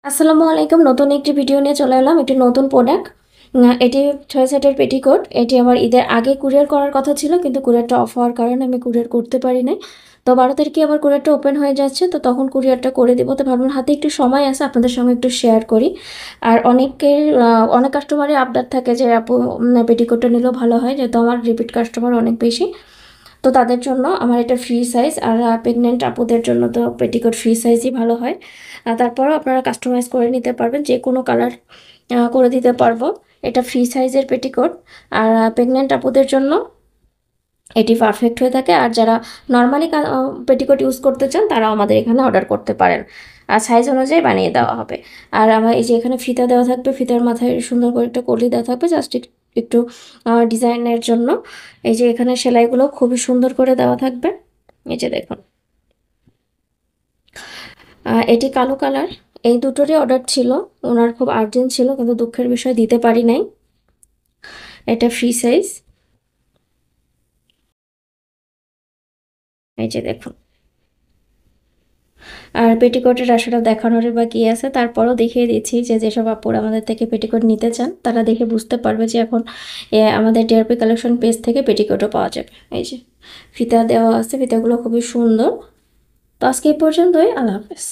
আসসালামু আলাইকুম। নতুন একটি ভিডিও নিয়ে চলে এলাম। একটি নতুন প্রোডাক্ট, এটি 6 সেটের পেটিকোট। এটি আমার ঈদের আগে কুরিয়ার করার কথা ছিল, কিন্তু কুরিয়ারটা অফ হওয়ার কারণে আমি কুরিয়ার করতে পারি নাই। তো 12 তারিখে আবার কুরিয়ারটা ওপেন হয়ে যাচ্ছে, তো তখন কুরিয়ারটা করে দেবো। তো ভাবলাম হাতে একটু সময় আছে, আপনাদের সঙ্গে একটু শেয়ার করি। আর অনেক কাস্টমারের আবদার থাকে যে আপু পেটিকোটটা নিলেও ভালো হয়, যেহেতু আমার রিপিট কাস্টমার অনেক বেশি। তো তাদের জন্য আমার এটা ফ্রি সাইজ, আর প্রেগনেন্ট আপুদের জন্য তো পেটিকোট ফ্রি সাইজই ভালো হয়। তারপরও আপনারা কাস্টমাইজ করে নিতে পারবেন, যে কোনো কালার করে দিতে পারবো। এটা ফ্রি সাইজের পেটিকোট, আর প্রেগনেন্ট আপুদের জন্য এটি পারফেক্ট হয়ে থাকে। আর যারা নর্মালি পেটিকোট ইউজ করতে চান তারাও আমাদের এখানে অর্ডার করতে পারেন, আর সাইজ অনুযায়ী বানিয়ে দেওয়া হবে। আর আমার এই যে এখানে ফিতা দেওয়া থাকবে, ফিতার মাথায় সুন্দর করে একটা কলি দেওয়া থাকবে, জাস্ট একটু ডিজাইনের জন্য। এই যে এখানে সেলাইগুলো খুবই সুন্দর করে দেওয়া থাকবে, এই যে দেখুন। এটি কালো কালার। এই দুটোরই অর্ডার ছিল, ওনার খুব আর্জেন্ট ছিল, কিন্তু দুঃখের বিষয় দিতে পারি নাই। এটা ফ্রি সাইজ, এই যে দেখুন। আর পেটিকোটের আসলে দেখানোর বা কি আছে, তারপরও দেখিয়ে দিচ্ছি যে যেসব আপুরা আমাদের থেকে পেটিকোট নিতে চান তারা দেখে বুঝতে পারবে যে এখন আমাদের ডিআরপি কালেকশন পেজ থেকে পেটিকোটও পাওয়া যাবে। এই যে ফিতা দেওয়া আছে, ফিতাগুলো খুবই সুন্দর। তো আজকে এই পর্যন্তই, আল্লাহ হাফেজ।